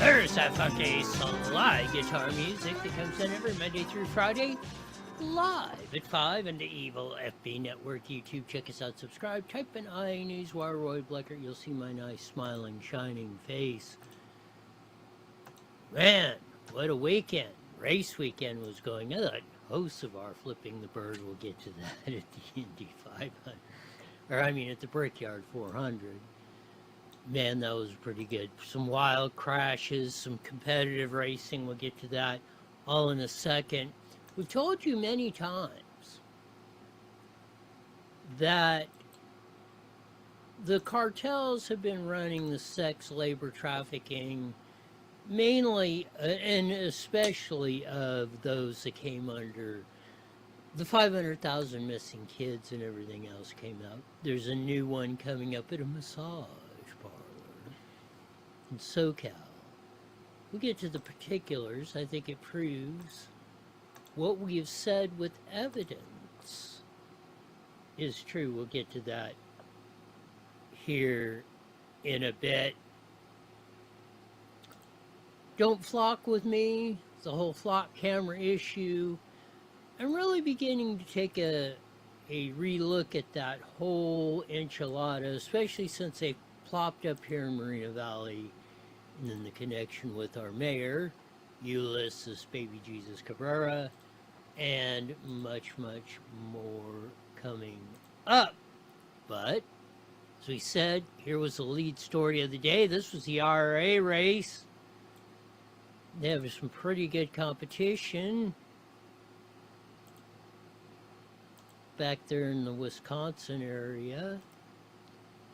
There's that fucking slide guitar music that comes in every Monday through Friday, live at 5 on the Evil FB Network YouTube. Check us out, subscribe, type in Newswire Roy Blecker. You'll see my nice, smiling, shining face. Man, what a weekend. Race weekend was going on. The hosts of our Flipping the Bird will get to that at the INDY 500. Or, I mean, at the Brickyard 400. Man, that was pretty good. Some wild crashes, some competitive racing. We'll get to that all in a second. We've told you many times that the cartels have been running the sex, labor trafficking, mainly and especially of those that came under the 500,000 missing kids and everything else came out. There's a new one coming up at a massage parlor in SoCal. We'll get to the particulars. I think it proves what we have said with evidence is true. We'll get to that here in a bit. Don't flock with me. The whole flock camera issue. I'm really beginning to take a re-look at that whole enchilada, especially since they plopped up here in Moreno Valley, and then the connection with our mayor, Ulysses Baby Jesus Cabrera, and much, much more coming up. But, as we said, here was the lead story of the day. This was the IRA race. They have some pretty good competition back there in the Wisconsin area.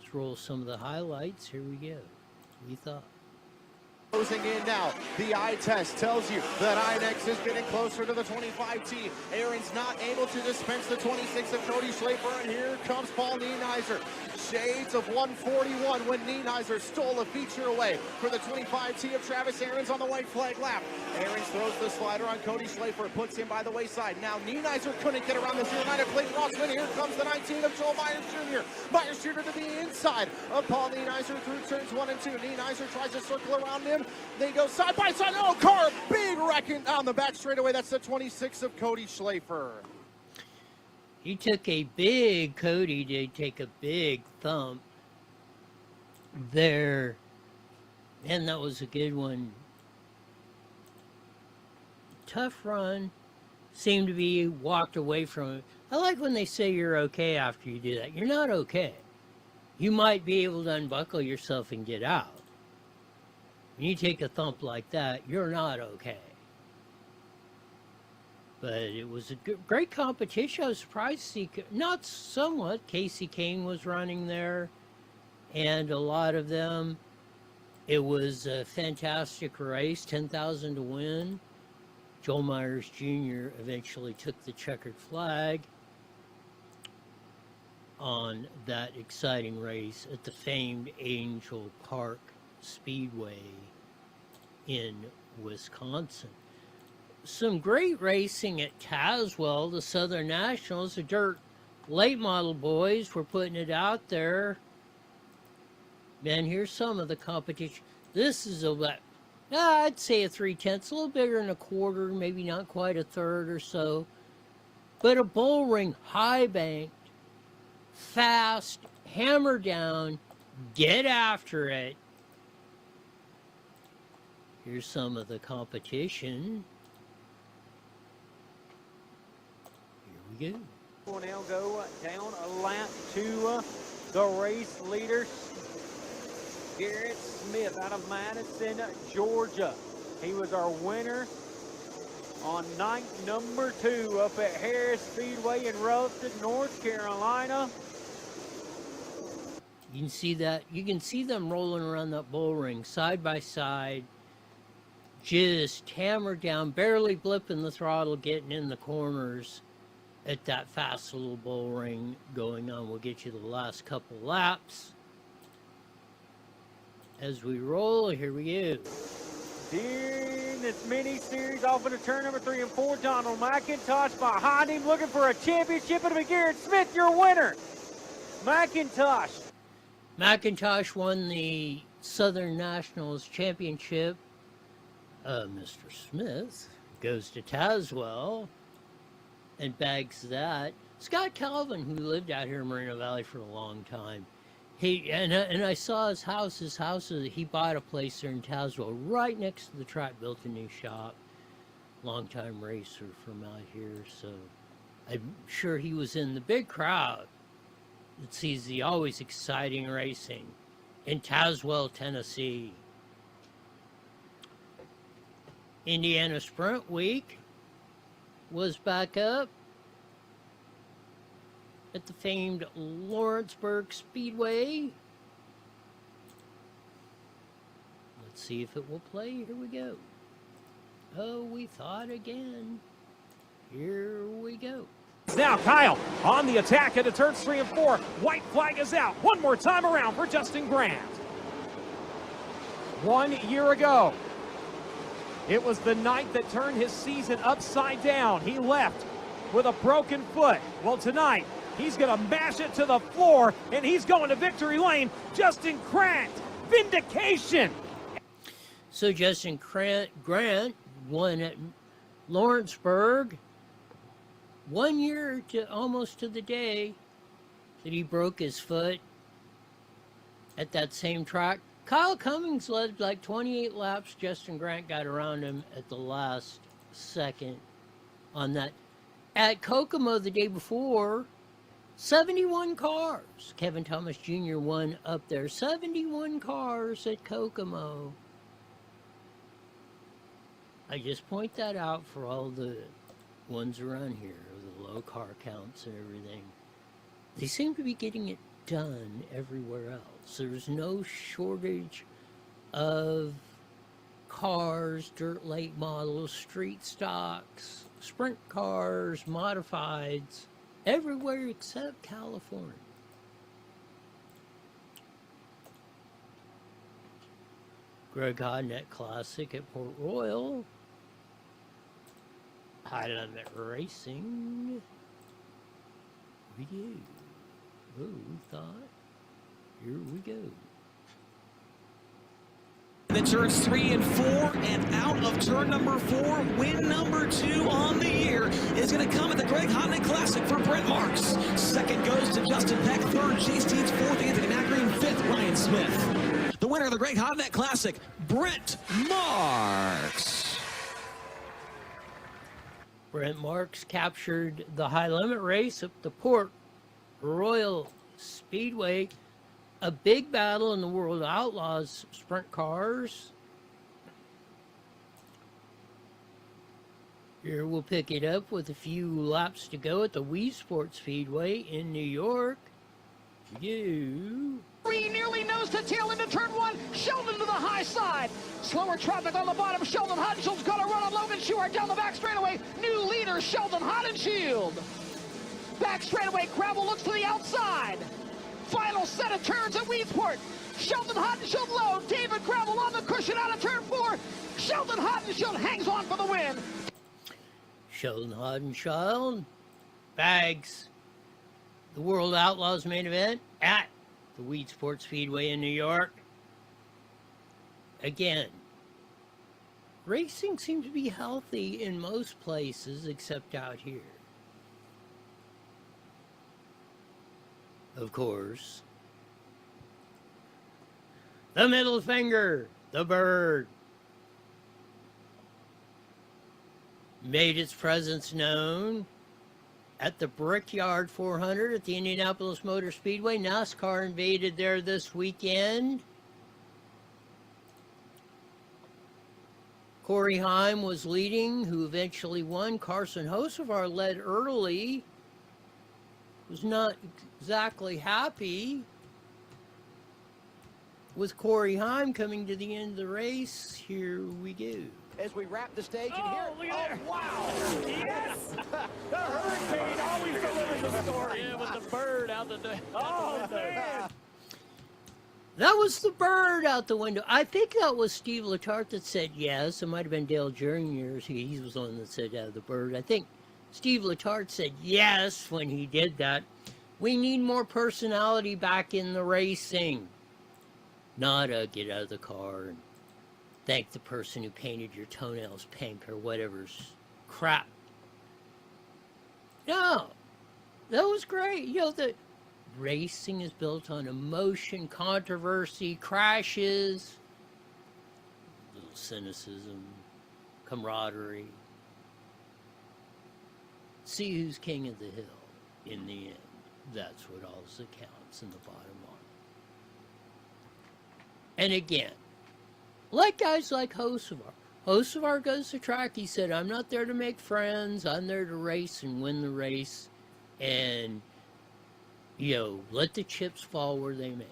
Let's roll some of the highlights. Here we go. We thought. Closing in now. The eye test tells you that INEX is getting closer to the 25T. Aaron's not able to dispense the 26 of Cody Schlafer, and here comes Paul Nienheiser. Shades of 141 when Nienheiser stole a feature away for the 25T of Travis Aaron's on the white flag lap. Aaron's throws the slider on Cody Schlafer, puts him by the wayside. Now Nienheiser couldn't get around the 09 of Clayton Rossman. Here comes the 19 of Joel Myers Jr. Myers Jr. to the inside of Paul Nienheiser through turns 1 and 2. Nienheiser tries to circle around him. They go side by side. Oh, car, big wrecking down the back straightaway. That's the 26 of Cody Schlafer. He took a big, Cody did take a big thump there. Man, that was a good one. Tough run. Seemed to be walked away from it. I like when they say you're okay after you do that. You're not okay. You might be able to unbuckle yourself and get out. When you take a thump like that, you're not okay. But it was a great competition. I was surprised to see, not somewhat, Casey King was running there, and a lot of them. It was a fantastic race, 10,000 to win. Joel Myers Jr. eventually took the checkered flag on that exciting race at the famed Angel Park Speedway in Wisconsin. Some great racing at Tazewell. The Southern Nationals, the dirt late model boys were putting it out there. Man, here's some of the competition. This is about, I'd say a 3/10, a little bigger than a quarter, maybe not quite a third or so. But a bull ring, high banked, fast, hammer down, get after it. Here's some of the competition. Here we go. We'll now go down a lap to the race leader, Garrett Smith out of Madison, Georgia. He was our winner on night number 2 up at Harris Speedway in Ruston, North Carolina. You can see that. You can see them rolling around that bull ring side by side. Just hammered down, barely blipping the throttle, getting in the corners at that fast little bull ring going on. We'll get you the last couple laps. As we roll, here we go. In this mini series off into turn number 3 and 4, Donald McIntosh behind him looking for a championship. It'll be Garrett Smith, your winner. McIntosh McIntosh won the Southern Nationals Championship Mr. Smith goes to Tazewell and bags that. Scott Calvin, who lived out here in Moreno Valley for a long time, and I saw his house. He bought a place there in Tazewell, right next to the track. Built a new shop. Longtime racer from out here, so I'm sure he was in the big crowd that sees the always exciting racing in Tazewell, Tennessee. Indiana Sprint Week was back up at the famed Lawrenceburg Speedway. Let's see if it will play. Here we go. Oh, we thought again. Here we go. Now Kyle on the attack into turns 3 and 4. White flag is out. One more time around for Justin Grant. 1 year ago, it was the night that turned his season upside down. He left with a broken foot. Well, tonight, he's going to mash it to the floor, and he's going to victory lane. Justin Grant, vindication. So Justin Grant won at Lawrenceburg 1 year to almost to the day that he broke his foot at that same track. Kyle Cummings led like 28 laps. Justin Grant got around him at the last second on that. At Kokomo the day before, 71 cars. Kevin Thomas Jr. won up there. 71 cars at Kokomo. I just point that out for all the ones around here, the low car counts and everything. They seem to be getting it done everywhere else. There's no shortage of cars, dirt late models, street stocks, sprint cars, modifieds, everywhere except California. Greg Hodnett Classic at Port Royal. High Limit Racing. We do. Oh, we thought. Here we go. The turns 3 and 4, and out of turn number 4, win number 2 on the year is going to come at the Greg Hodnett Classic for Brent Marks. Second goes to Justin Peck. Third, Chase Deeds. Fourth, Anthony Macri. And fifth, Ryan Smith. The winner of the Greg Hodnett Classic, Brent Marks. Brent Marks captured the high limit race at the Port Royal Speedway. A big battle in the World Outlaws sprint cars. Here we'll pick it up with a few laps to go at the Wii Sports Speedway in New York. You. Nearly nose to tail into turn 1. Sheldon to the high side. Slower traffic on the bottom. Sheldon Hoddenshield's got to run on Logan Stewart down the back straightaway. New leader, Sheldon Hoddenshield. Back straightaway, Gravel looks to the outside. Final set of turns at Weedsport. Sheldon Hoddenshield low. David Gravel on the cushion out of turn 4. Sheldon Hoddenshield hangs on for the win. Sheldon Hodenshield bags the World Outlaws main event at the Weed Sports Speedway in New York. Again, racing seems to be healthy in most places except out here. Of course, the middle finger, the bird, made its presence known at the Brickyard 400 at the Indianapolis Motor Speedway. NASCAR invaded there this weekend. Corey Heim was leading, who eventually won. Carson Hocevar led early. Was not exactly happy with Corey Heim coming to the end of the race. Here we go. As we wrap the stage and here. Look at there. Wow. Yes! The hurricane always delivers the story. Yeah, with the bird out the Oh, man. That was the bird out the window. I think that was Steve Letarte that said yes. It might have been Dale Jr. He was the one that said the bird. I think Steve Letarte said yes when he did that. We need more personality back in the racing. Not get out of the car and thank the person who painted your toenails pink or whatever's crap. No, that was great. You know, the racing is built on emotion, controversy, crashes, little cynicism, camaraderie. See who's king of the hill in the end. That's what also counts in the bottom line. And again, like guys like Hocevar. Hocevar goes to track. He said, I'm not there to make friends. I'm there to race and win the race. And, you know, let the chips fall where they may.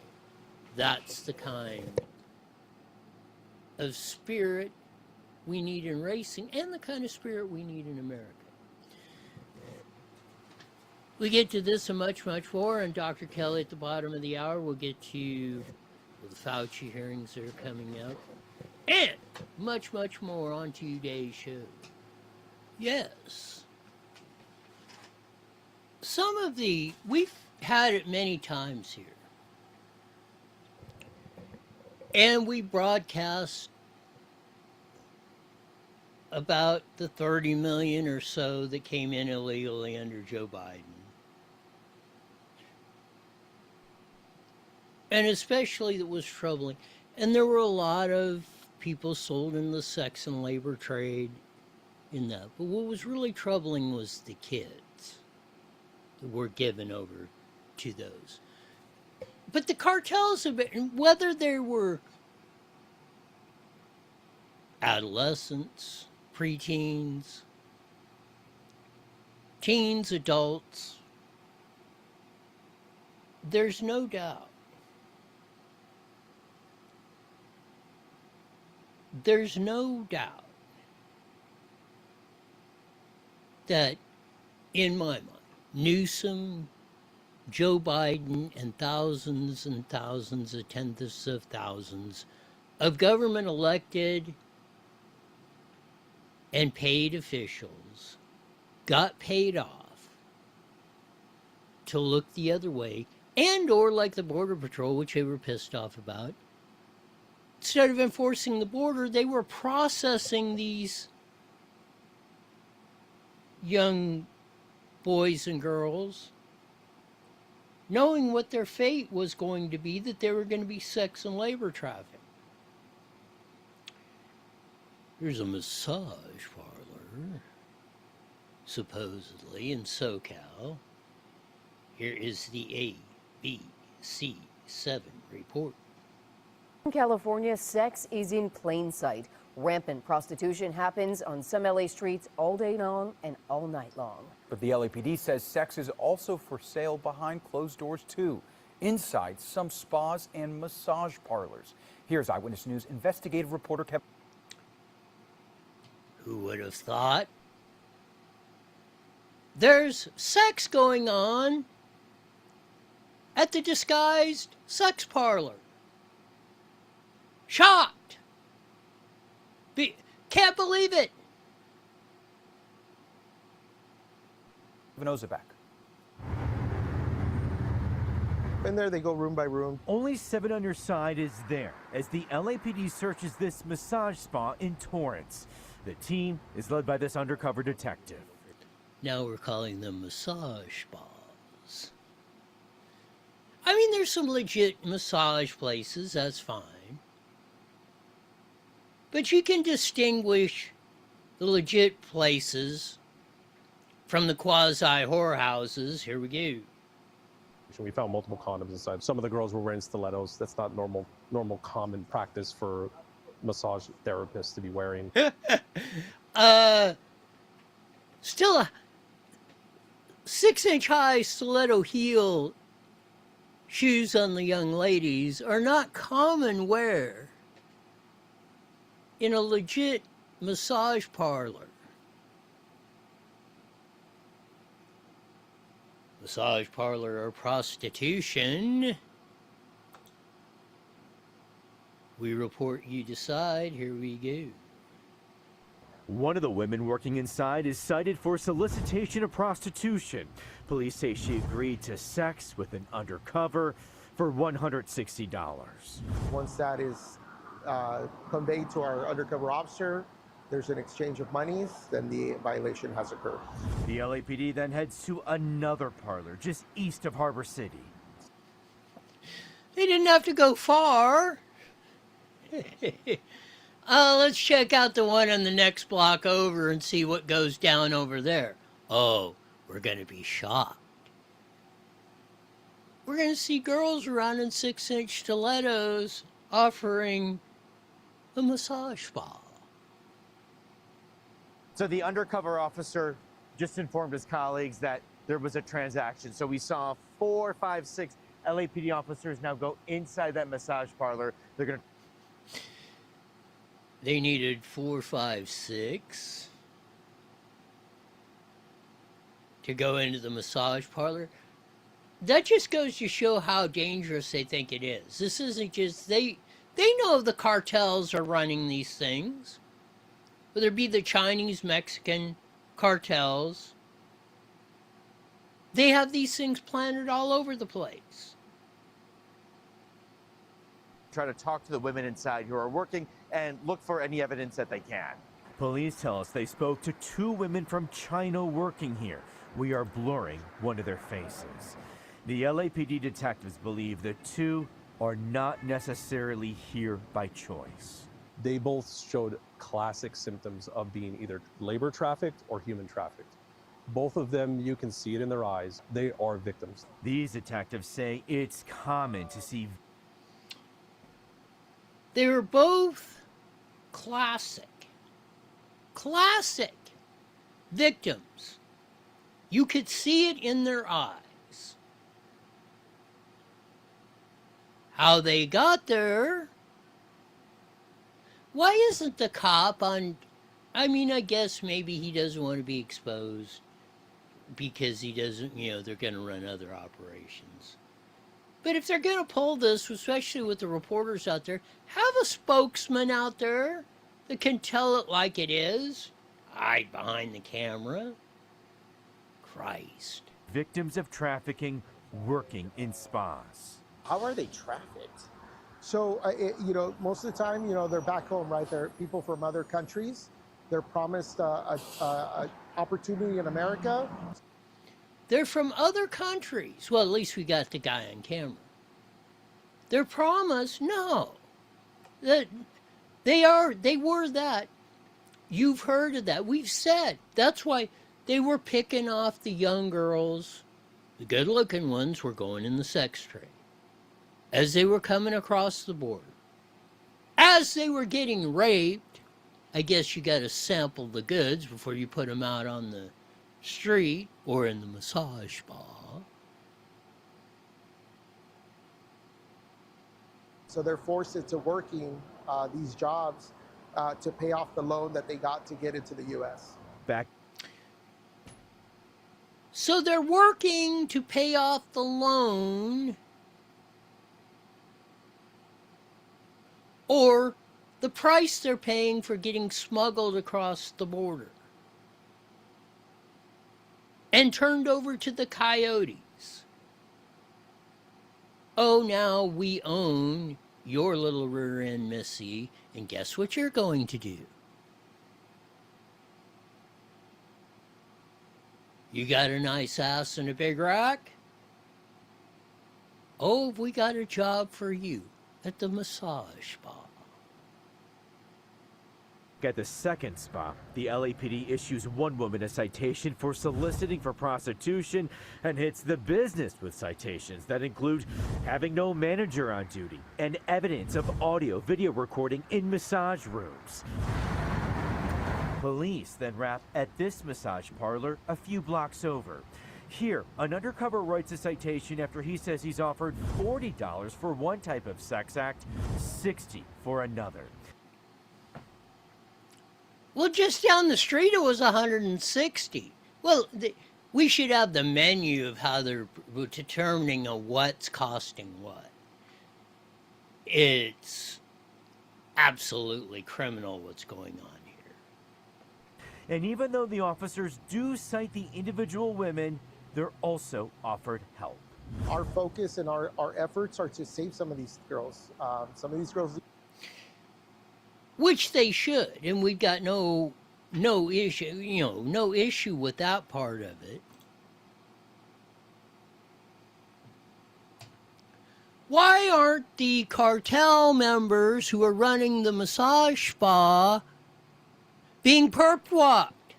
That's the kind of spirit we need in racing and the kind of spirit we need in America. We get to this and much, much more, and Dr. Kelly at the bottom of the hour will get to the Fauci hearings that are coming up, and much, much more on today's show. Yes. We've had it many times here, and we broadcast about the 30 million or so that came in illegally under Joe Biden. And especially that was troubling. And there were a lot of people sold in the sex and labor trade in that. But what was really troubling was the kids that were given over to those. But the cartels have been, whether they were adolescents, preteens, teens, adults, there's no doubt. There's no doubt that, in my mind, Newsom, Joe Biden, and thousands of tenths of thousands of government elected and paid officials got paid off to look the other way, and or like the Border Patrol, which they were pissed off about. Instead of enforcing the border, they were processing these young boys and girls, knowing what their fate was going to be, that they were going to be sex and labor trafficked. There's a massage parlor, supposedly, in SoCal. Here is the ABC7 report. In California, sex is in plain sight. Rampant prostitution happens on some LA streets all day long and all night long. But the LAPD says sex is also for sale behind closed doors, too. Inside some spas and massage parlors. Here's Eyewitness News investigative reporter Kevin. Who would have thought? There's sex going on at the disguised sex parlor. Shocked. Can't believe it. Ozebek. In there, they go room by room. Only 7 on your side is there as the LAPD searches this massage spa in Torrance. The team is led by this undercover detective. Now we're calling them massage spas. I mean, there's some legit massage places, that's fine. But you can distinguish the legit places from the quasi-whorehouses. Here we go. We found multiple condoms inside. Some of the girls were wearing stilettos. That's not normal common practice for massage therapists to be wearing. Still a 6-inch high stiletto heel shoes on the young ladies are not common wear in a legit massage parlor. Massage parlor or prostitution. We report, you decide. Here we go. One of the women working inside is cited for solicitation of prostitution. Police say she agreed to sex with an undercover for $160. Once that is conveyed to our undercover officer. There's an exchange of monies, then the violation has occurred. The LAPD then heads to another parlor just east of Harbor City. They didn't have to go far. Let's check out the one on the next block over and see what goes down over there. Oh, we're going to be shocked. We're going to see girls around in 6-inch stilettos offering a massage spa. So the undercover officer just informed his colleagues that there was a transaction. So we saw 4, 5, 6 LAPD officers now go inside that massage parlor. They're going to... They needed 4, 5, 6 to go into the massage parlor. That just goes to show how dangerous they think it is. This isn't just... They know the cartels are running these things. Whether it be the Chinese, Mexican cartels. They have these things planted all over the place. try to talk to the women inside who are working and look for any evidence that they can. Police tell us they spoke to 2 women from China working here. We are blurring one of their faces. The LAPD detectives believe the 2 are not necessarily here by choice. They both showed classic symptoms of being either labor trafficked or human trafficked. Both of them, you can see it in their eyes. They are victims. These detectives say it's common to see. They were both classic victims. You could see it in their eyes. How they got there? Why isn't the cop on... I mean, I guess maybe he doesn't want to be exposed because he doesn't, they're going to run other operations. But if they're going to pull this, especially with the reporters out there, have a spokesman out there that can tell it like it is. Hide behind the camera. Christ. Victims of trafficking working in spas. How are they trafficked? So, most of the time, they're back home, right? They're people from other countries. They're promised an opportunity in America. They're from other countries. Well, at least we got the guy on camera. They're promised, no. That they were that. You've heard of that. We've said. That's why they were picking off the young girls. The good-looking ones were going in the sex trade. As they were coming across the border. As they were getting raped, I guess you got to sample the goods before you put them out on the street or in the massage spa. So they're forced into working these jobs to pay off the loan that they got to get into the U.S. So they're working to pay off the loan or the price they're paying for getting smuggled across the border and turned over to the coyotes. Oh, now we own your little rear end, Missy, and guess what you're going to do? You got a nice ass and a big rack? Oh, we got a job for you at the massage spa. At the second spa, the LAPD issues one woman a citation for soliciting for prostitution and hits the business with citations that include having no manager on duty and evidence of audio-video recording in massage rooms. Police then wrap at this massage parlor a few blocks over. Here, an undercover writes a citation after he says he's offered $40 for one type of sex act, $60 for another. Well, just down the street it was 160. Well, we should have the menu of how they're determining what's costing what. It's absolutely criminal what's going on here. And even though the officers do cite the individual women, they're also offered help. Our focus and our efforts are to save some of these girls. Some of these girls... which they should, and we've got no issue, no issue with that part of it. Why aren't the cartel members who are running the massage spa being perp walked?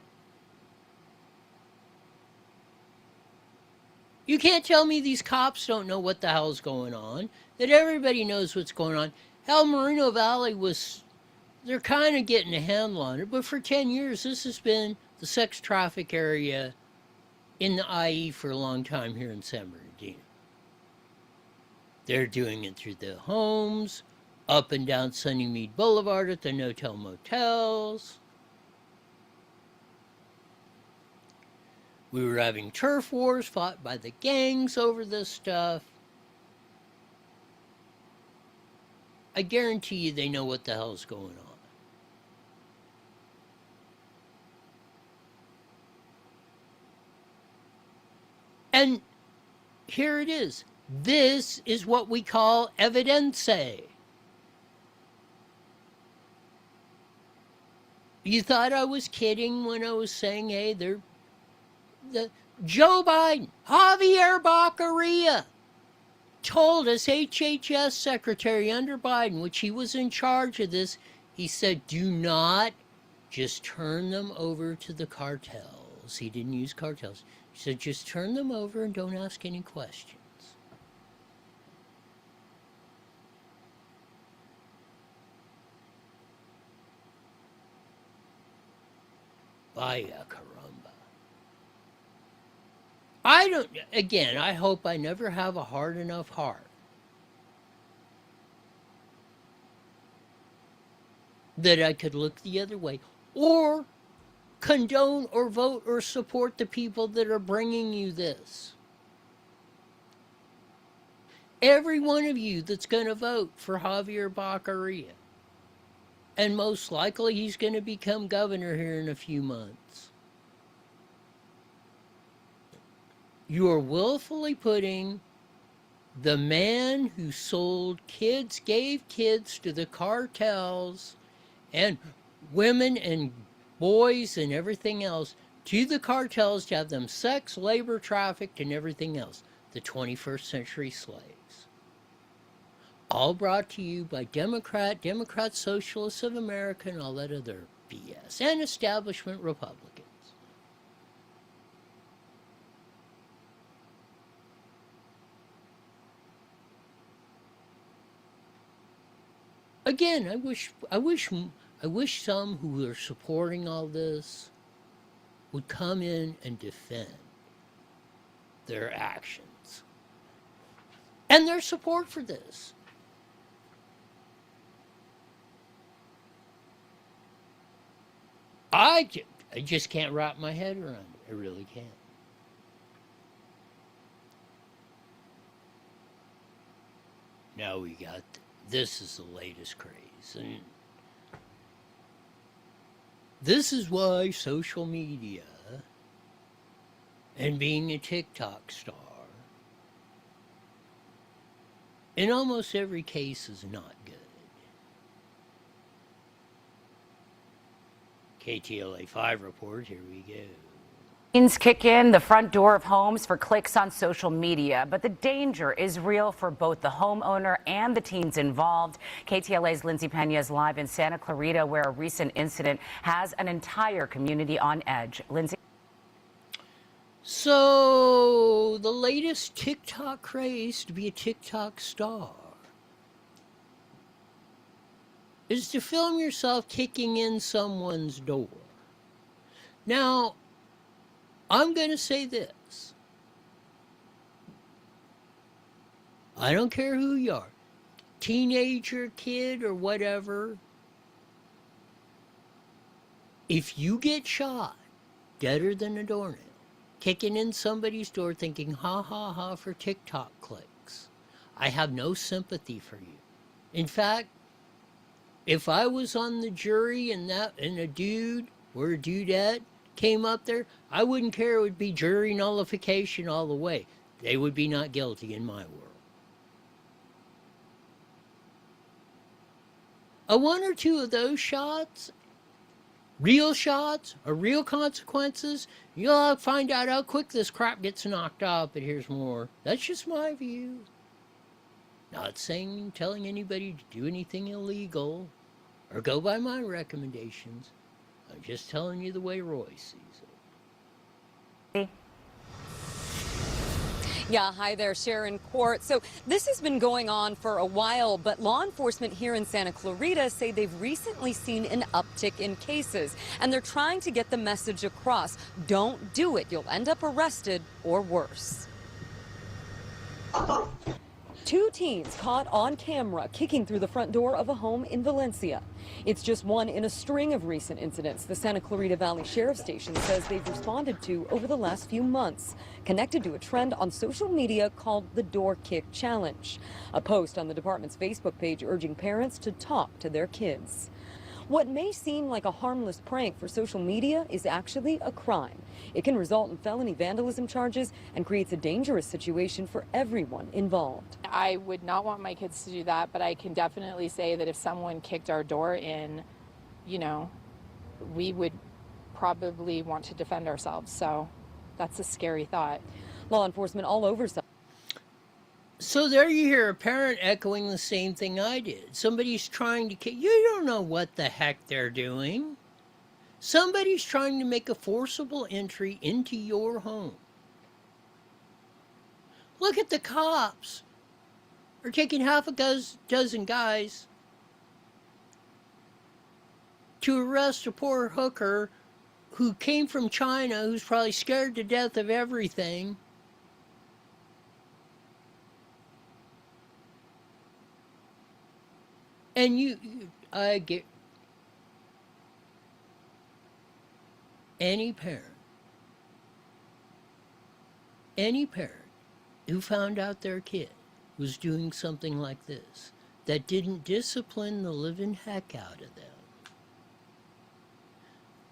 You can't tell me these cops don't know what the hell's going on, that everybody knows what's going on. Hell, Moreno Valley they're kind of getting a handle on it, but for 10 years, this has been the sex traffic area in the IE for a long time here in San Bernardino. They're doing it through the homes, up and down Sunnymead Boulevard at the no-tell motels. We were having turf wars fought by the gangs over this stuff. I guarantee you they know what the hell's going on. And here it is. This is what we call evidence. You thought I was kidding when I was saying, hey, Joe Biden, Javier Baccaria, told us, HHS Secretary under Biden, which he was in charge of this, he said, do not just turn them over to the cartels. He didn't use cartels. He said, just turn them over and don't ask any questions. Vaya caramba. I hope I never have a hard enough heart that I could look the other way or condone or vote or support the people that are bringing you this. Every one of you that's going to vote for Javier Baccaria, and most likely he's going to become governor here in a few months, you are willfully putting the man who sold kids, gave kids to the cartels and women and boys and everything else to the cartels to have them sex, labor, trafficked, and everything else. The 21st century slaves. All brought to you by Democrat Socialists of America, and all that other BS, and establishment Republicans. Again, I wish some who are supporting all this would come in and defend their actions and their support for this. I just can't wrap my head around it. I really can't. Now we got, this is the latest craze. And this is why social media and being a TikTok star in almost every case is not good. KTLA 5 report, here we go. Teens kick in the front door of homes for clicks on social media, but the danger is real for both the homeowner and the teens involved. KTLA's Lindsay Pena is live in Santa Clarita, where a recent incident has an entire community on edge. Lindsay. So, the latest TikTok craze to be a TikTok star is to film yourself kicking in someone's door. Now, I'm going to say this. I don't care who you are, teenager, kid, or whatever. If you get shot, deader than a doornail, kicking in somebody's door thinking, ha ha ha, for TikTok clicks, I have no sympathy for you. In fact, if I was on the jury and a dude or a dudette came up there, I wouldn't care. It would be jury nullification all the way. They would be not guilty in my world. one or two of those shots, real shots or real consequences, you'll find out how quick this crap gets knocked off. But here's more. That's just my view. Not saying, telling anybody to do anything illegal or go by my recommendations. I'm just telling you the way Roy sees it. Yeah, hi there, Sharon Court. So this has been going on for a while, but law enforcement here in Santa Clarita say they've recently seen an uptick in cases, and they're trying to get the message across. Don't do it. You'll end up arrested or worse. Two teens caught on camera kicking through the front door of a home in Valencia. It's just one in a string of recent incidents the Santa Clarita Valley Sheriff's Station says they've responded to over the last few months, connected to a trend on social media called the Door Kick Challenge, a post on the department's Facebook page urging parents to talk to their kids. What may seem like a harmless prank for social media is actually a crime. It can result in felony vandalism charges and creates a dangerous situation for everyone involved. I would not want my kids to do that, but I can definitely say that if someone kicked our door in, you know, we would probably want to defend ourselves. So that's a scary thought. Law enforcement all over. So there you hear a parent echoing the same thing I did. Somebody's trying to kick. You don't know what the heck they're doing. Somebody's trying to make a forcible entry into your home. Look at the cops. They're taking half a dozen guys to arrest a poor hooker who came from China, who's probably scared to death of everything. And I get any parent who found out their kid was doing something like this, that didn't discipline the living heck out of them.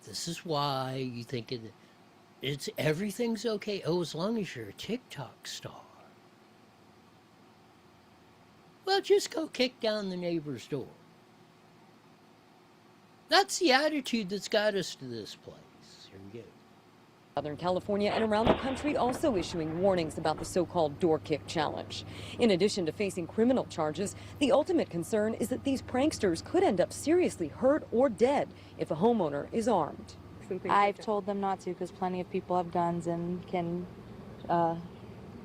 This is why you think everything's okay. Oh, as long as you're a TikTok star. Well, just go kick down the neighbor's door. That's the attitude that's got us to this place. Here we go. Southern California and around the country also issuing warnings about the so-called door kick challenge. In addition to facing criminal charges, the ultimate concern is that these pranksters could end up seriously hurt or dead if a homeowner is armed. I've told them not to because plenty of people have guns and can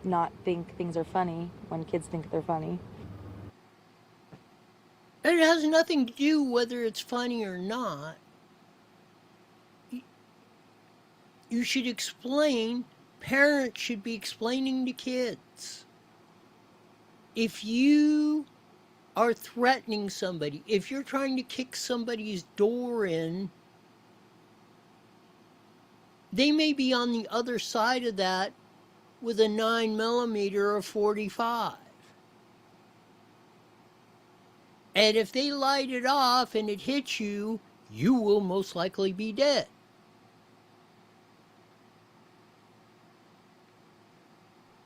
not think things are funny when kids think they're funny. And it has nothing to do whether it's funny or not. You should explain, parents should be explaining to kids. If you are threatening somebody, if you're trying to kick somebody's door in, they may be on the other side of that with a 9mm or 45. And if they light it off and it hits you, you will most likely be dead.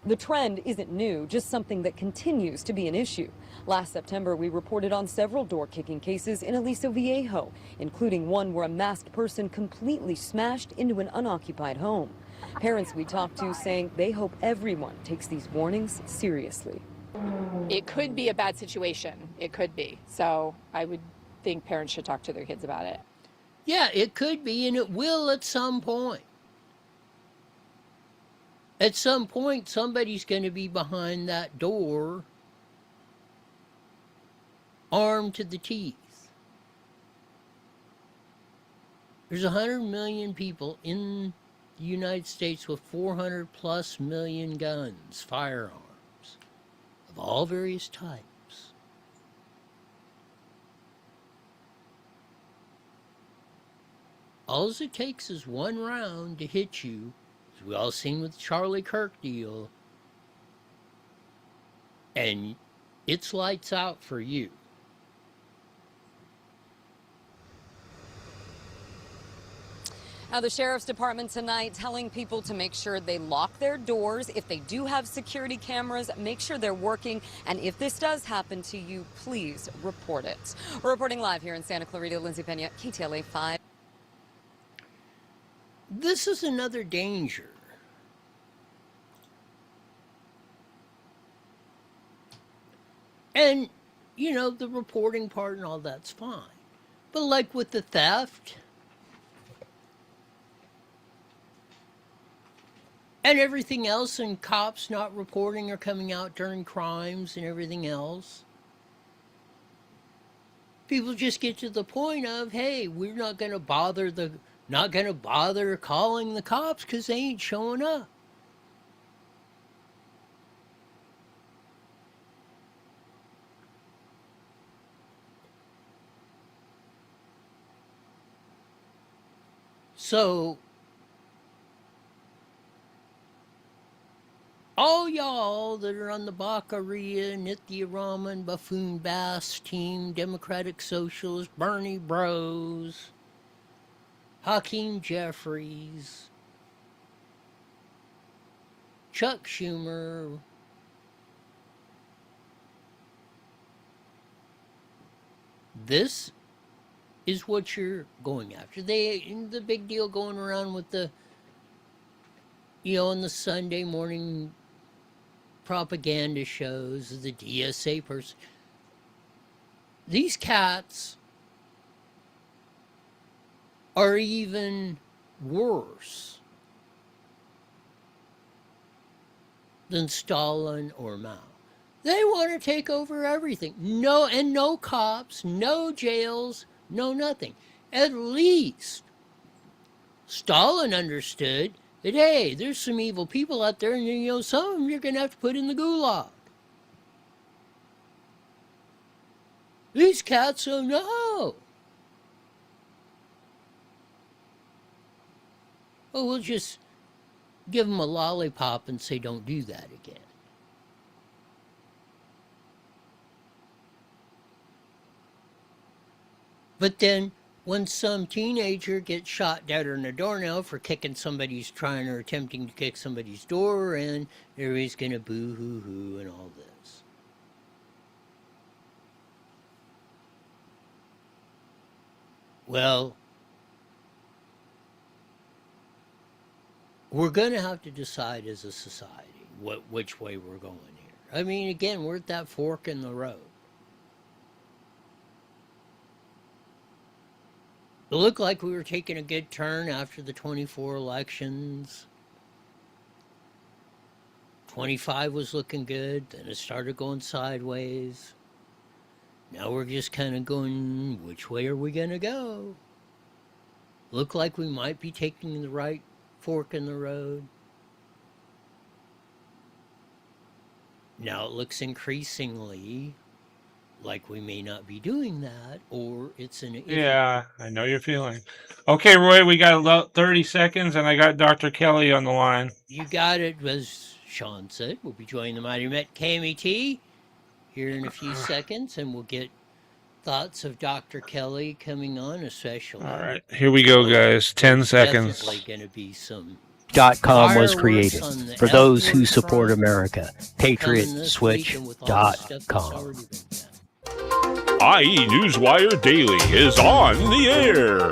The trend isn't new, just something that continues to be an issue. Last September, we reported on several door-kicking cases in Aliso Viejo, including one where a masked person completely smashed into an unoccupied home. Parents we talked to saying they hope everyone takes these warnings seriously. It could be a bad situation. It could be. So I would think parents should talk to their kids about it. Yeah, it could be, and it will at some point. At some point, somebody's going to be behind that door, armed to the teeth. There's 100 million people in the United States with 400 plus million guns, firearms, of all various types. All it takes is one round to hit you, as we all seen with the Charlie Kirk deal, and it's lights out for you. Now, the Sheriff's Department tonight telling people to make sure they lock their doors. If they do have security cameras, make sure they're working. And if this does happen to you, please report it. We're reporting live here in Santa Clarita, Lindsay Pena, KTLA 5. This is another danger. And, you know, the reporting part and all that's fine. But like with the theft and everything else, and cops not reporting or coming out during crimes and everything else, people just get to the point of, hey, we're not going to bother calling the cops because they ain't showing up. So, all y'all that are on the Baccaria, Nithya Raman, Buffoon Bass team, Democratic Socialist, Bernie Bros, Hakeem Jeffries, Chuck Schumer, this is what you're going after. The big deal going around with the, on the Sunday morning propaganda shows, the DSA person. These cats are even worse than Stalin or Mao. They want to take over everything. No cops, no jails, no nothing. At least Stalin understood that, hey, there's some evil people out there, and some of them you're going to have to put in the gulag. These cats don't know. Well, we'll just give them a lollipop and say, don't do that again. But then, when some teenager gets shot dead on a doornail for trying or attempting to kick somebody's door in, everybody's going to boo-hoo-hoo and all this. Well, we're going to have to decide as a society which way we're going here. I mean, again, we're at that fork in the road. It looked like we were taking a good turn after the 24 elections. 25 was looking good, then it started going sideways. Now we're just kind of going, which way are we going to go? Look like we might be taking the right fork in the road. Now it looks increasingly like we may not be doing that, or it's an issue. Yeah, I know your feeling. Okay, Roy, we got about 30 seconds, and I got Dr. Kelly on the line. You got it, as Sean said. We'll be joining the Mighty Met KMET here in a few seconds, and we'll get thoughts of Dr. Kelly coming on, especially. All right, here we go, guys. 10 seconds. Definitely going to be some. .com was created for those who support America. PatriotSwitch.com. IE Newswire Daily is on the air.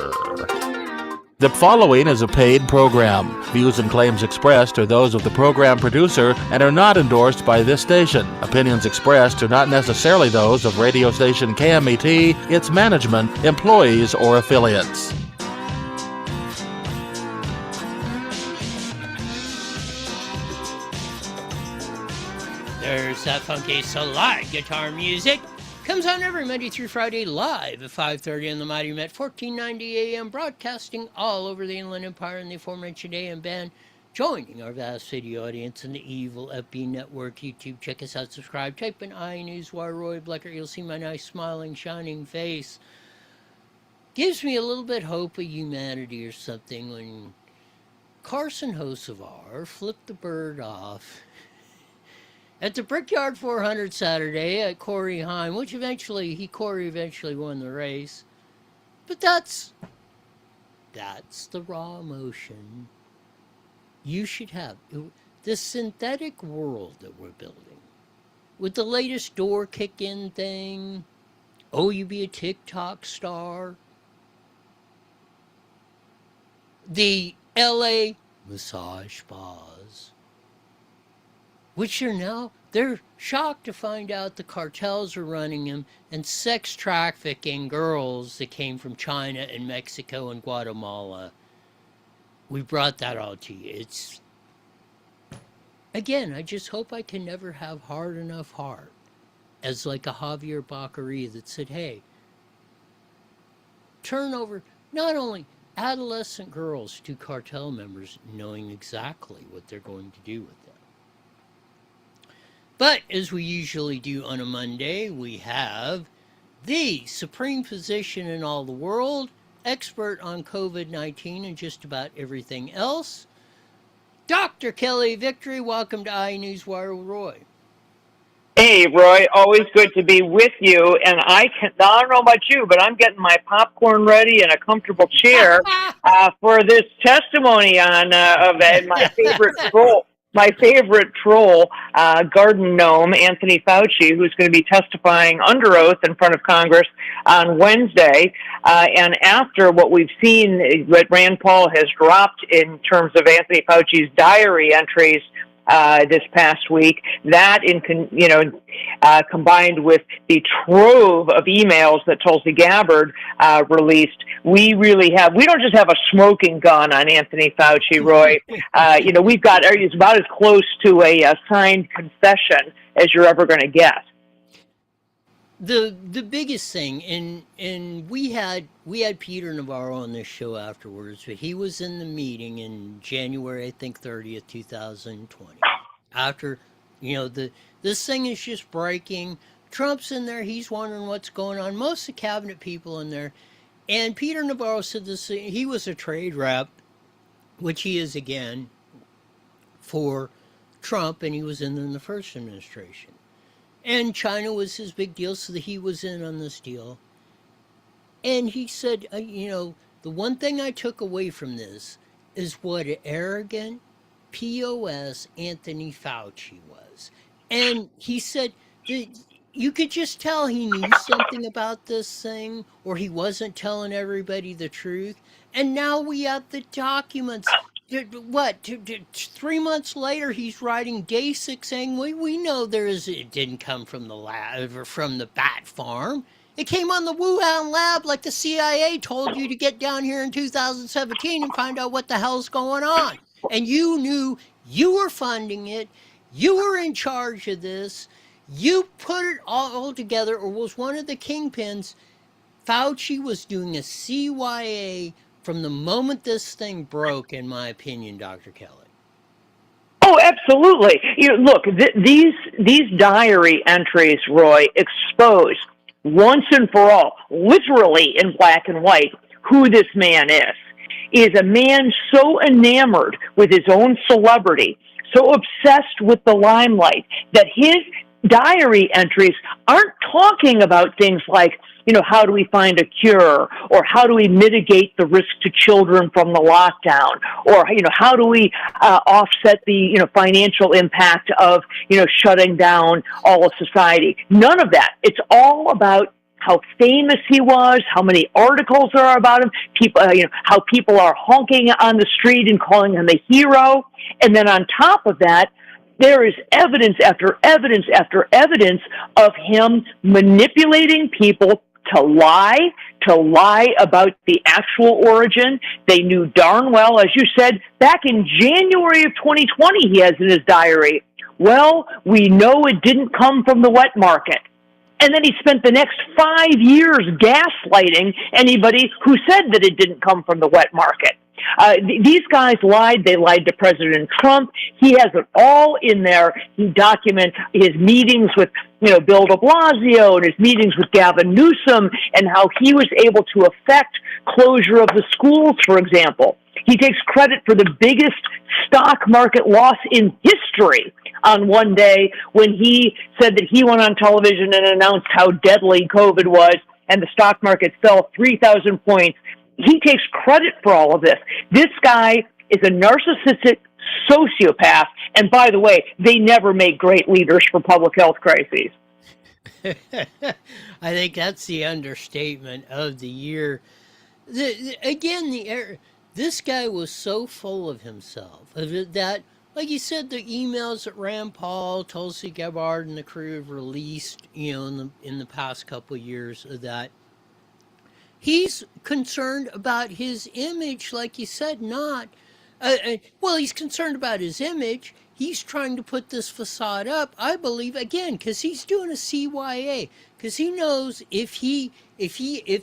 The following is a paid program. Views and claims expressed are those of the program producer and are not endorsed by this station. Opinions expressed are not necessarily those of radio station KMET, its management, employees, or affiliates. There's that funky slide guitar music. Comes on every Monday through Friday live at 5:30 on the Mighty Met 1490 AM, broadcasting all over the Inland Empire and the aforementioned AM band, joining our vast video audience in the evil FB Network YouTube. Check us out, subscribe, type in iNewsWire Roy Blecker. You'll see my nice, smiling, shining face. Gives me a little bit hope of humanity or something when Carson Hocevar flipped the bird off at the Brickyard 400 Saturday at Corey Heim, which Corey eventually won the race. But that's That's the raw emotion you should have. This synthetic world that we're building, with the latest door kick-in thing, oh, you be a TikTok star, the LA massage spas, which are now, they're shocked to find out the cartels are running them and sex trafficking girls that came from China and Mexico and Guatemala. We brought that all to you. It's, again, I just hope I can never have hard enough heart as like a Javier Baccaria that said, hey, turn over not only adolescent girls to cartel members knowing exactly what they're going to do with them. But as we usually do on a Monday, we have the supreme physician in all the world, expert on COVID-19 and just about everything else, Dr. Kelly Victory. Welcome to iNewsWire, Roy. Hey, Roy, always good to be with you. And I don't know about you, but I'm getting my popcorn ready and a comfortable chair for this testimony on of my favorite troll. My favorite troll, garden gnome, Anthony Fauci, who's going to be testifying under oath in front of Congress on Wednesday. And after what we've seen, what Rand Paul has dropped in terms of Anthony Fauci's diary entries this past week, that combined with the trove of emails that Tulsi Gabbard released, we don't just have a smoking gun on Anthony Fauci, Roy. We've got, it's about as close to a signed confession as you're ever going to get. The biggest thing, and we had Peter Navarro on this show afterwards, but he was in the meeting in January, I think 30th, 2020. After, this thing is just breaking. Trump's in there, he's wondering what's going on. Most of the cabinet people in there. And Peter Navarro said this, he was a trade rep, which he is again, for Trump, and he was in the first administration. And China was his big deal, so that he was in on this deal. And he said, the one thing I took away from this is what an arrogant POS Anthony Fauci was. And he said, you could just tell he knew something about this thing, or he wasn't telling everybody the truth. And now we have the documents. 3 months later, he's writing day 6 saying, we know it didn't come from the lab or from the bat farm. It came on the Wuhan lab like the CIA told you to get down here in 2017 and find out what the hell's going on. And you knew you were funding it. You were in charge of this. You put it all together, or was one of the kingpins. Fauci was doing a CYA from the moment this thing broke, in my opinion, Dr. Kelly. Oh, absolutely. Look, these diary entries, Roy, expose once and for all, literally in black and white, who this man is a man so enamored with his own celebrity, so obsessed with the limelight, that his diary entries aren't talking about things like, how do we find a cure, or how do we mitigate the risk to children from the lockdown, or, how do we offset the, financial impact of, shutting down all of society. None of that. It's all about how famous he was, how many articles there are about him, people, how people are honking on the street and calling him a hero. And then on top of that, there is evidence after evidence after evidence of him manipulating people to lie about the actual origin. They knew darn well, as you said, back in January of 2020, he has in his diary, well, we know it didn't come from the wet market. And then he spent the next 5 years gaslighting anybody who said that it didn't come from the wet market. These guys lied. They lied to President Trump. He has it all in there. He documents his meetings with, Bill de Blasio, and his meetings with Gavin Newsom, and how he was able to affect closure of the schools, for example. He takes credit for the biggest stock market loss in history on one day when he said that he went on television and announced how deadly COVID was, and the stock market fell 3,000 points he takes credit for all of this. This guy is a narcissistic sociopath, and by the way, they never make great leaders for public health crises. I think that's the understatement of the year. This guy was so full of himself that, like you said, the emails that Rand Paul, Tulsi Gabbard, and the crew have released, in the past couple of years, of that. He's concerned about his image, like you said, not. Well, he's concerned about his image. He's trying to put this facade up, I believe, again, because he's doing a CYA. Because he knows if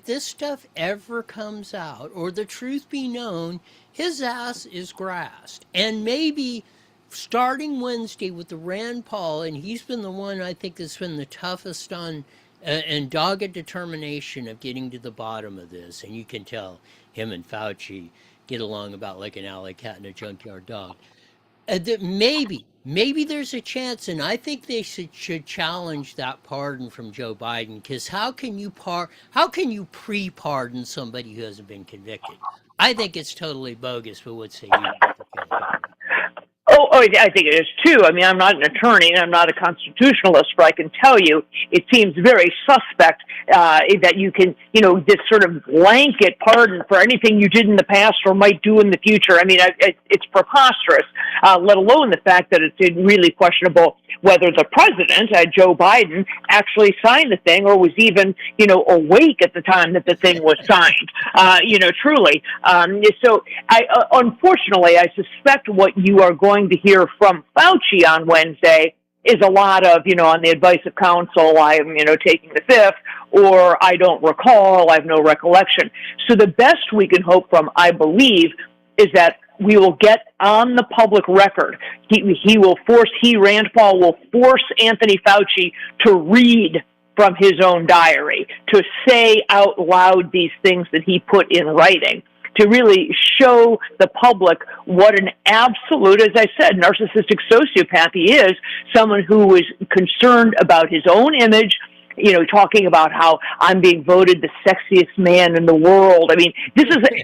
this stuff ever comes out, or the truth be known, his ass is grassed. And maybe starting Wednesday with the Rand Paul, and he's been the one I think that's been the toughest on and dogged determination of getting to the bottom of this. And you can tell him and Fauci get along about like an alley cat and a junkyard dog. That maybe there's a chance, and I think they should challenge that pardon from Joe Biden, because how can you pre-pardon somebody who hasn't been convicted? I think it's totally bogus, but what say you, Dr. Kelly? Oh, I think it is too. I mean, I'm not an attorney and I'm not a constitutionalist, but I can tell you it seems very suspect that you can, this sort of blanket pardon for anything you did in the past or might do in the future. I mean, it's preposterous, let alone the fact that it's really questionable whether the president, Joe Biden, actually signed the thing or was even, awake at the time that the thing was signed, truly. So unfortunately, I suspect what you are going to hear from Fauci on Wednesday is a lot of, on the advice of counsel, I am, taking the fifth, or I don't recall, I have no recollection. So the best we can hope from, I believe, is that we will get on the public record. Rand Paul will force Anthony Fauci to read from his own diary, to say out loud these things that he put in writing, to really show the public what an absolute, as I said, narcissistic sociopath he is, someone who is concerned about his own image, talking about how I'm being voted the sexiest man in the world. I mean,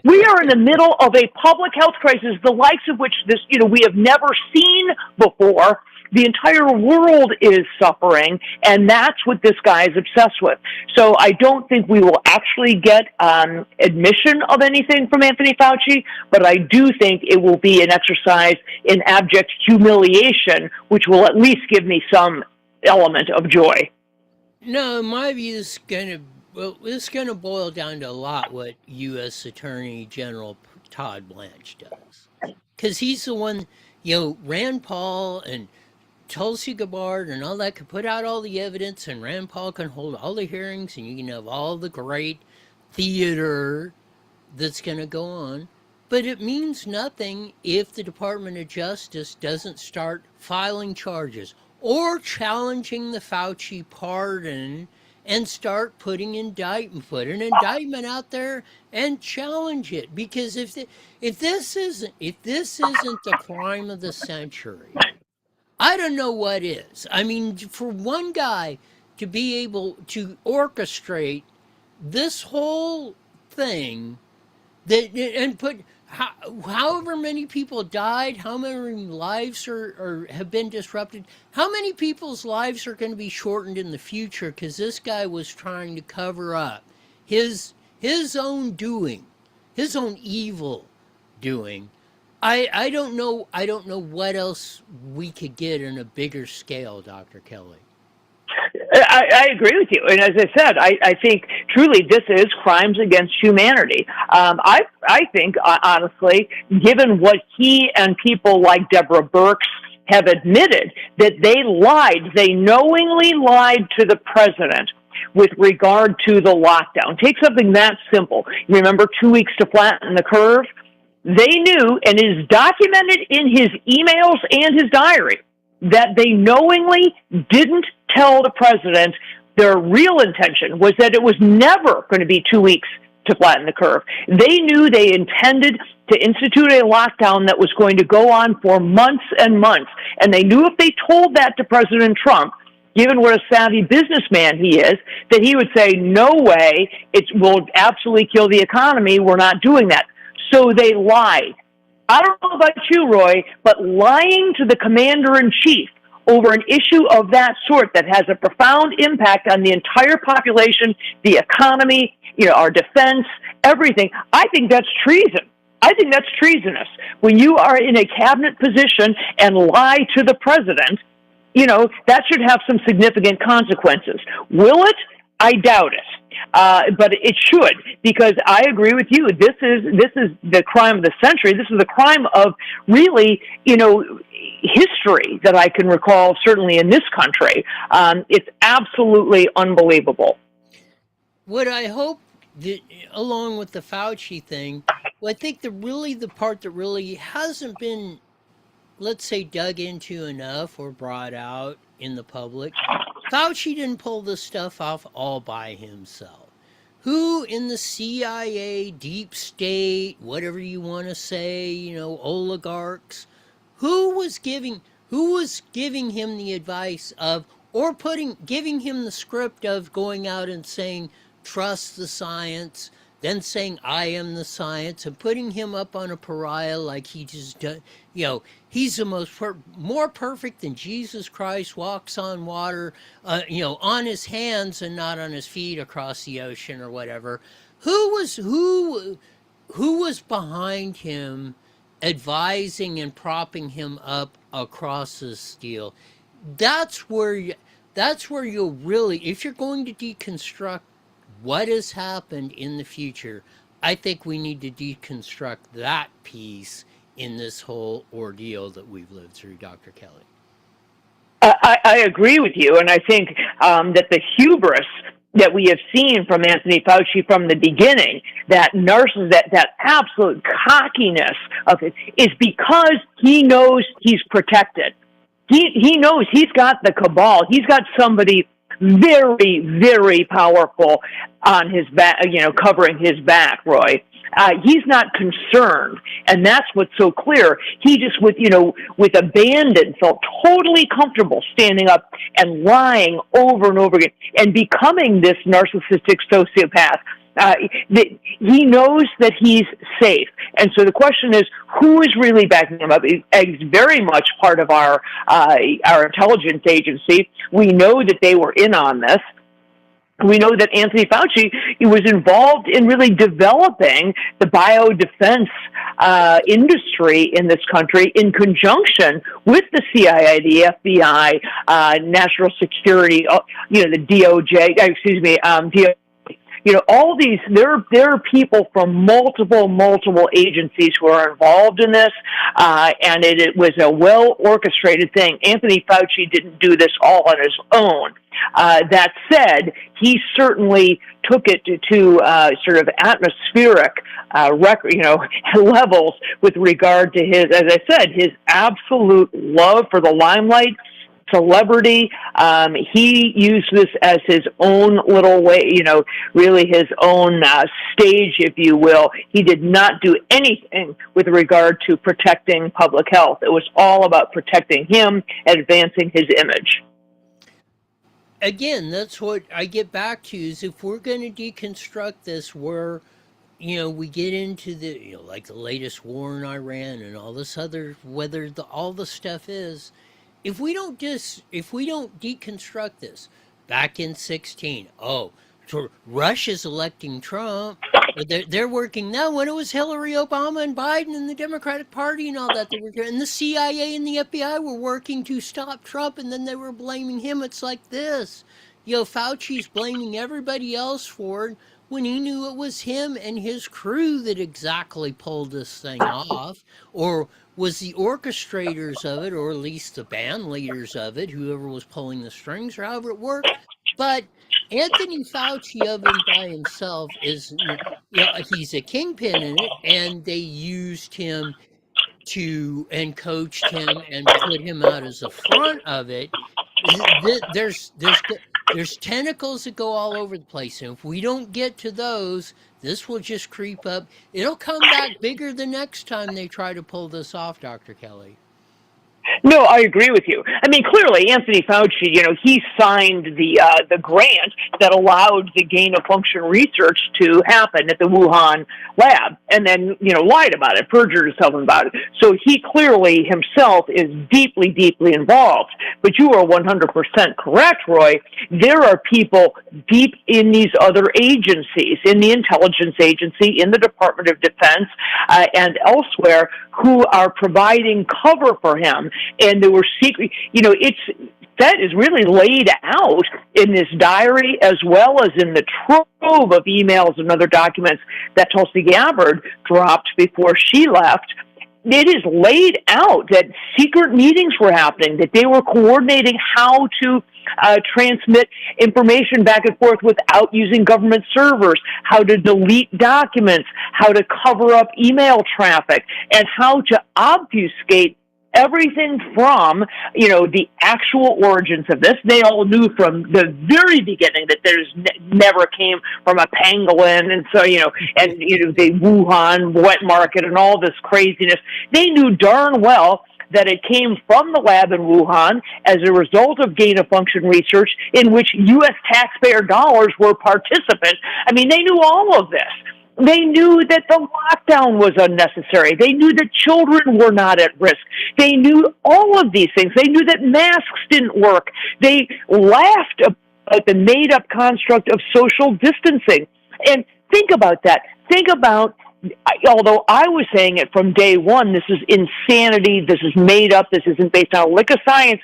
we are in the middle of a public health crisis, the likes of which we have never seen before. The entire world is suffering, and that's what this guy is obsessed with. So I don't think we will actually get admission of anything from Anthony Fauci, but I do think it will be an exercise in abject humiliation, which will at least give me some element of joy. No, my view is it's going to boil down to a lot what U.S. Attorney General Todd Blanche does. Because he's the one, Rand Paul and Tulsi Gabbard and all that could put out all the evidence, and Rand Paul can hold all the hearings, and you can have all the great theater that's going to go on. But it means nothing if the Department of Justice doesn't start filing charges or challenging the Fauci pardon and start putting an indictment out there and challenge it. Because if this isn't the crime of the century, I don't know what is. I mean, for one guy to be able to orchestrate this whole thing and put however many people died, how many lives have been disrupted, how many people's lives are going to be shortened in the future because this guy was trying to cover up his own doing, his own evil doing. I don't know what else we could get in a bigger scale, Dr. Kelly. I agree with you. And as I said, I think truly this is crimes against humanity. I think, honestly, given what he and people like Deborah Birx have admitted, that they knowingly lied to the president with regard to the lockdown. Take something that simple. You remember 2 weeks to flatten the curve? They knew, and it is documented in his emails and his diary, that they knowingly didn't tell the president their real intention was that it was never going to be 2 weeks to flatten the curve. They knew they intended to institute a lockdown that was going to go on for months and months. And they knew if they told that to President Trump, given what a savvy businessman he is, that he would say, no way, it will absolutely kill the economy. We're not doing that. So they lied. I don't know about you, Roy, but lying to the commander-in-chief over an issue of that sort that has a profound impact on the entire population, the economy, our defense, everything, I think that's treason. I think that's treasonous. When you are in a cabinet position and lie to the president, that should have some significant consequences. Will it? I doubt it. But it should, because I agree with you. This is the crime of the century. This is the crime of really, history that I can recall, certainly in this country. It's absolutely unbelievable. What I hope that, along with the Fauci thing, I think the part that really hasn't been, let's say, dug into enough or brought out in the public, Fauci didn't pull this stuff off all by himself. Who in the CIA, deep state, whatever you want to say, oligarchs, who was giving him the advice of, or giving him the script of going out and saying, trust the science, then saying, I am the science, and putting him up on a pariah like he just done, he's the more perfect than Jesus Christ, walks on water, on his hands and not on his feet across the ocean or whatever. Who was behind him, advising and propping him up across this deal? That's where you'll really, if you're going to deconstruct what has happened in the future, I think we need to deconstruct that piece in this whole ordeal that we've lived through, Dr. Kelly. I agree with you, and I think that the hubris that we have seen from Anthony Fauci from the beginning, that that absolute cockiness of it, is because he knows he's protected. He knows he's got the cabal. He's got somebody very, very powerful on his back, covering his back, Roy. He's not concerned, and that's what's so clear. He just, with abandon, felt totally comfortable standing up and lying over and over again and becoming this narcissistic sociopath. He knows that he's safe, and so the question is, who is really backing him up? It's very much part of our intelligence agency. We know that they were in on this. We know that Anthony Fauci was involved in really developing the biodefense industry in this country in conjunction with the CIA, the FBI, National Security, the DOJ, DOJ. All these, there are people from multiple agencies who are involved in this, and it was a well-orchestrated thing. Anthony Fauci didn't do this all on his own. That said, he certainly took it to sort of atmospheric levels with regard to his, as I said, his absolute love for the limelight, celebrity. He used this as his own little way, really his own stage, if you will. He did not do anything with regard to protecting public health. It was all about protecting him and advancing his image. Again, that's what I get back to, is if we're going to deconstruct this, where, we get into the, like the latest war in Iran and all this other, whether all the stuff is, if we don't deconstruct this, back in 2016, so Russia's electing Trump, but they're working now. When it was Hillary, Obama, and Biden and the Democratic Party and all that, and the CIA and the FBI were working to stop Trump, and then they were blaming him. It's like this, Fauci's blaming everybody else for it when he knew it was him and his crew that exactly pulled this thing off, or was the orchestrators of it, or at least the band leaders of it, whoever was pulling the strings, or however it worked. But Anthony Fauci of and by himself is, he's a kingpin in it, and they used him and coached him and put him out as the front of it. There's tentacles that go all over the place, and if we don't get to those, this will just creep up. It'll come back bigger the next time they try to pull this off, Dr. Kelly. No, I agree with you. I mean, clearly, Anthony Fauci, he signed the grant that allowed the gain-of-function research to happen at the Wuhan lab, and then, lied about it, perjured himself about it. So he clearly himself is deeply, deeply involved. But you are 100% correct, Roy. There are people deep in these other agencies, in the intelligence agency, in the Department of Defense, and elsewhere, who are providing cover for him. And there were secret, that is really laid out in this diary as well as in the trove of emails and other documents that Tulsi Gabbard dropped before she left. It is laid out that secret meetings were happening, that they were coordinating how to transmit information back and forth without using government servers, how to delete documents, how to cover up email traffic, and how to obfuscate everything from, the actual origins of this. They all knew from the very beginning that there's never came from a pangolin, and so, the Wuhan wet market and all this craziness. They knew darn well that it came from the lab in Wuhan as a result of gain-of-function research in which U.S. taxpayer dollars were participants. I mean, they knew all of this. They knew that the lockdown was unnecessary. They knew that children were not at risk. They knew all of these things. They knew that masks didn't work. They laughed at the made-up construct of social distancing. And think about that. Think about, although I was saying it from day one, this is insanity, this is made up, this isn't based on a lick of science.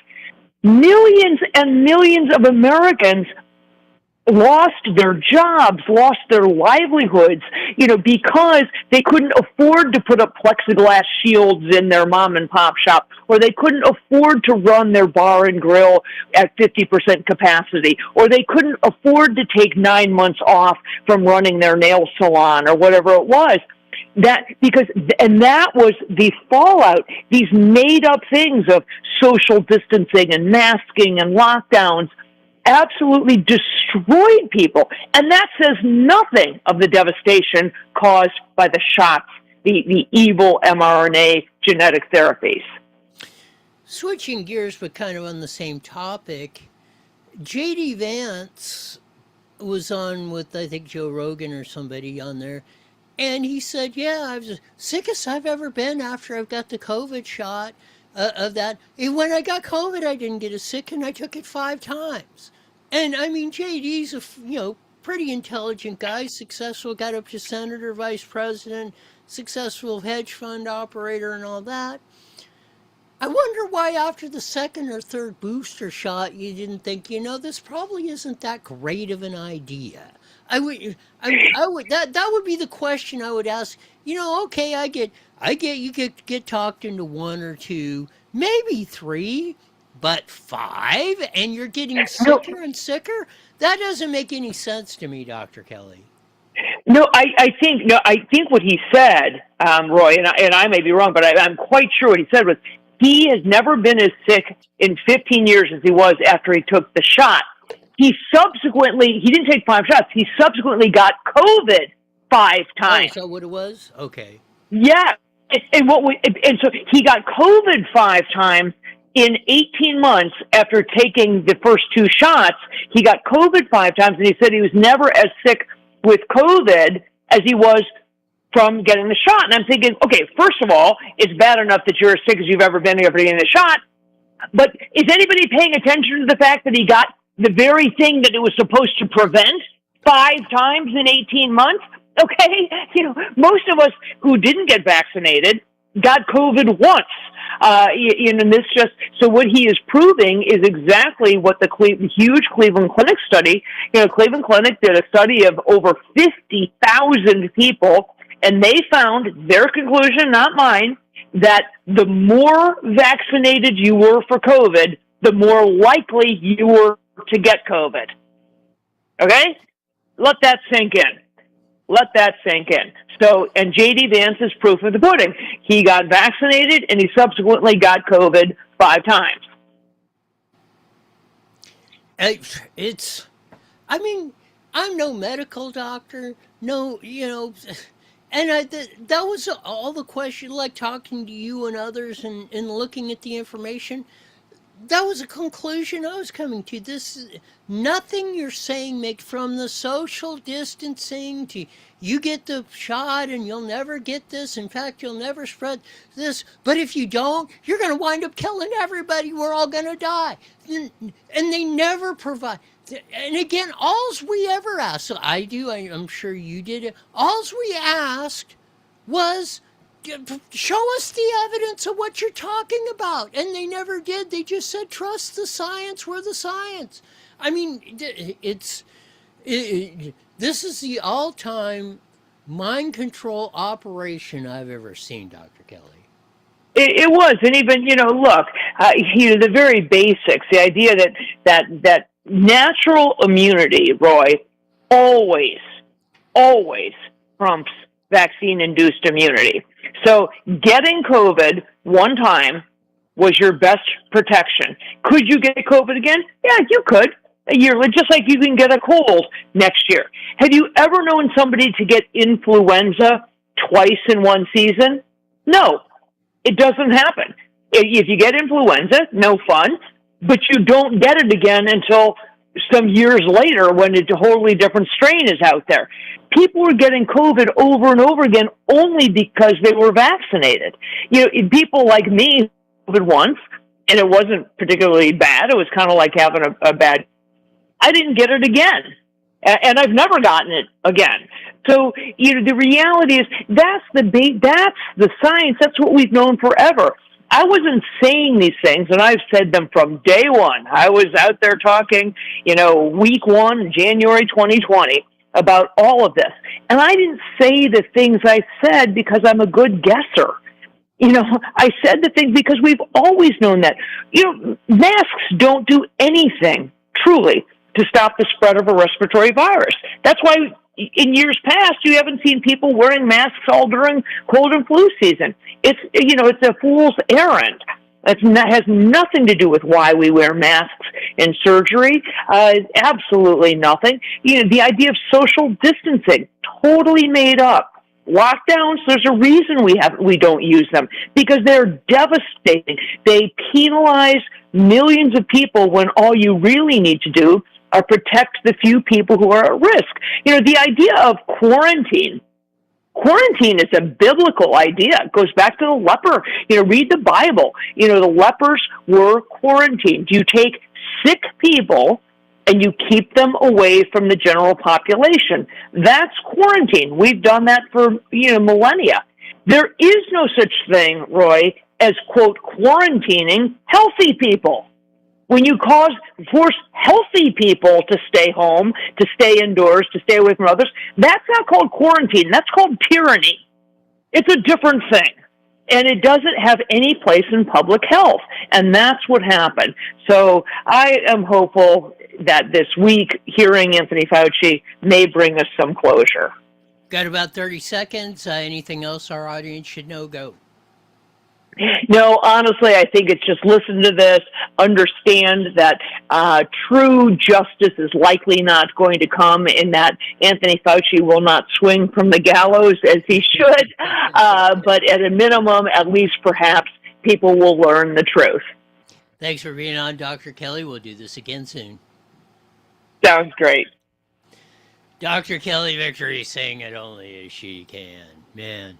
Millions and millions of Americans lost their jobs, lost their livelihoods, because they couldn't afford to put up plexiglass shields in their mom and pop shop, or they couldn't afford to run their bar and grill at 50% capacity, or they couldn't afford to take 9 months off from running their nail salon or whatever it was. That was the fallout, these made up things of social distancing and masking and lockdowns absolutely destroyed people. And that says nothing of the devastation caused by the shots, the evil mRNA genetic therapies. Switching gears, but kind of on the same topic, J.D. Vance was on with, I think, Joe Rogan or somebody on there, and he said, I was the sickest I've ever been after I've got the COVID shot of that. And when I got COVID, I didn't get as sick, and I took it 5 times. And, I mean, JD's a, pretty intelligent guy, successful, got up to senator, vice president, successful hedge fund operator and all that. I wonder why after the second or third booster shot you didn't think, this probably isn't that great of an idea. That would be the question I would ask. Okay, I get you get talked into 1 or 2, maybe 3, but 5, and you're getting sicker and sicker. That doesn't make any sense to me, Dr. Kelly. No, I think what he said, Roy, and I may be wrong, but I'm quite sure what he said was he has never been as sick in 15 years as he was after he took the shot. He didn't take 5 shots. He subsequently got COVID 5 times. Oh, is that what it was? Okay. Yeah, and so he got COVID 5 times in 18 months after taking the first 2 shots. He got COVID 5 times, and he said he was never as sick with COVID as he was from getting the shot. And I'm thinking, okay, first of all, it's bad enough that you're as sick as you've ever been after getting the shot, but is anybody paying attention to the fact that he got the very thing that it was supposed to prevent 5 times in 18 months? Okay, most of us who didn't get vaccinated got COVID once. So what he is proving is exactly what the huge Cleveland Clinic study, Cleveland Clinic did a study of over 50,000 people, and they found, their conclusion, not mine, that the more vaccinated you were for COVID, the more likely you were to get COVID. Okay? Let that sink in. So, and J.D. Vance is proof of the pudding. He got vaccinated, and he subsequently got COVID 5 times. I'm no medical doctor, no, And that was all the question, like talking to you and others and looking at the information. That was a conclusion I was coming to. Nothing you're saying makes, from the social distancing to you get the shot and you'll never get this. In fact, you'll never spread this. But if you don't, you're going to wind up killing everybody. We're all going to die. And they never provide. And again, all's we ever asked, so I'm sure you did it, all's we asked was, show us the evidence of what you're talking about. And they never did. They just said, trust the science. We're the science. I mean, this is the all-time mind control operation I've ever seen, Dr. Kelly. It was, and even look, the very basics, the idea that natural immunity, Roy, always trumps vaccine-induced immunity. So getting COVID one time was your best protection. Could you get COVID again? Yeah, you could. A year, just like you can get a cold next year. Have you ever known somebody to get influenza twice in one season? No, it doesn't happen. If you get influenza, no fun, but you don't get it again until some years later when a totally different strain is out there. People were getting COVID over and over again only because they were vaccinated. People like me, COVID once, and it wasn't particularly bad. It was kind of like having a bad. I didn't get it again, and I've never gotten it again. So, the reality is that's the science. That's what we've known forever. I wasn't saying these things, and I've said them from day one. I was out there talking, week 1, January 2020, about all of this. And I didn't say the things I said because I'm a good guesser. I said the things because we've always known that. Masks don't do anything, truly, to stop the spread of a respiratory virus. That's why in years past, you haven't seen people wearing masks all during cold and flu season. It's a fool's errand. That has nothing to do with why we wear masks in surgery. Absolutely nothing. The idea of social distancing, totally made up. Lockdowns, there's a reason we don't use them, because they're devastating. They penalize millions of people when all you really need to do are protect the few people who are at risk. The idea of quarantine is a biblical idea. It goes back to the leper. Read the Bible. The lepers were quarantined. You take sick people and you keep them away from the general population. That's quarantine. We've done that for, millennia. There is no such thing, Roy, as, quote, quarantining healthy people. When you force healthy people to stay home, to stay indoors, to stay away from others, that's not called quarantine. That's called tyranny. It's a different thing. And it doesn't have any place in public health. And that's what happened. So I am hopeful that this week, hearing Anthony Fauci may bring us some closure. Got about 30 seconds. Anything else our audience should know? Go. No, honestly, I think it's just listen to this, understand that true justice is likely not going to come, in that Anthony Fauci will not swing from the gallows as he should, but at a minimum, at least perhaps, people will learn the truth. Thanks for being on, Dr. Kelly. We'll do this again soon. Sounds great. Dr. Kelly Victory, saying it only as she can. Man.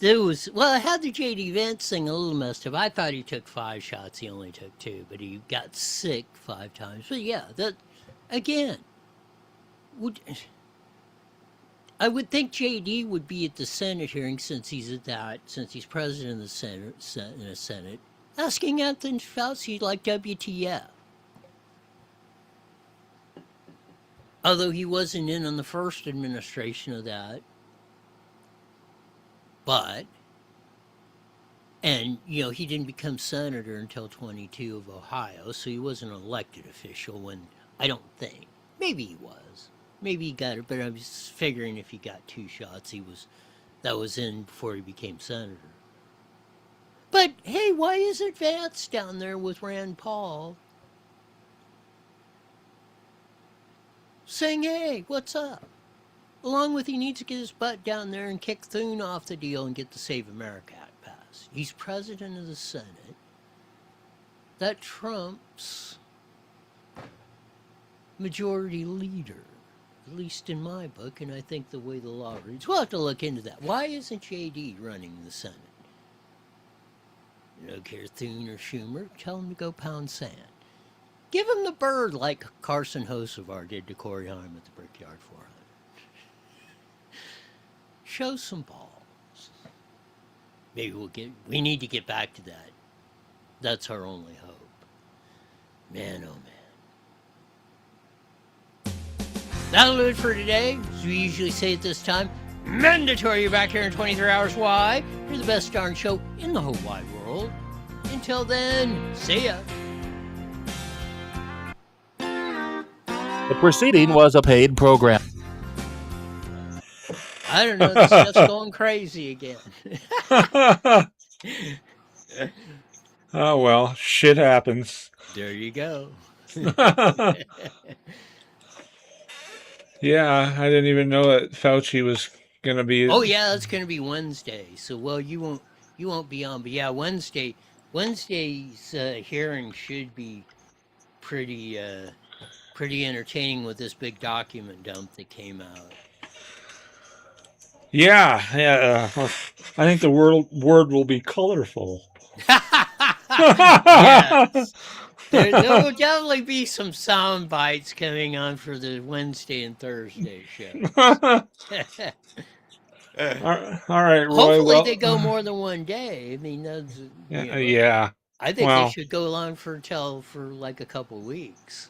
I had the J.D. Vance thing a little messed up. I thought he took 5 shots. He only took 2, but he got sick 5 times. But yeah, again, I would think J.D. would be at the Senate hearing, since he's president of the Senate, asking Anthony Fauci like WTF. Although he wasn't in on the first administration of that. He didn't become senator until 22 of Ohio, so he wasn't an elected official when, I don't think. Maybe he was. Maybe he got it, but I was figuring if he got 2 shots, that was in before he became senator. But, hey, why isn't Vance down there with Rand Paul saying, hey, what's up? Along with he needs to get his butt down there and kick Thune off the deal and get the Save America Act passed. He's president of the Senate. That trumps majority leader, at least in my book, and I think the way the law reads. We'll have to look into that. Why isn't JD running the Senate? You don't care Thune or Schumer, tell him to go pound sand. Give him the bird like Carson Hocevar did to Corey Haim at the Brickyard 400. Show some balls. Maybe we need to get back to that. That's our only hope. Man, oh man. That'll do it for today. As we usually say at this time, mandatory you're back here in 23 hours. Why? You're the best darn show in the whole wide world. Until then, see ya. The proceeding was a paid program. I don't know, this stuff's going crazy again. Oh, well, shit happens. There you go. Yeah, I didn't even know that Fauci was going to be... Oh, yeah, that's going to be Wednesday. So, well, you won't be on. But, yeah, Wednesday's hearing should be pretty entertaining with this big document dump that came out. Yeah. I think the word will be colorful. Yes. There will definitely be some sound bites coming on for the Wednesday and Thursday shows. All right, Roy. Hopefully they go more than one day. I mean, that's, yeah. I think they should go on for like a couple weeks.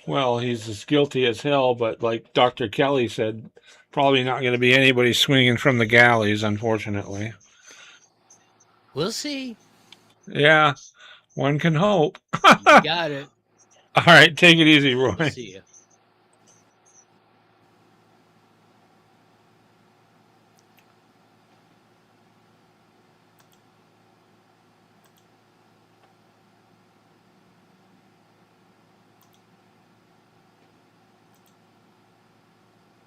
Well, he's as guilty as hell, but like Dr. Kelly said, probably not going to be anybody swinging from the galleys, unfortunately. We'll see. Yeah, one can hope. You got it. All right, take it easy, Roy. See ya.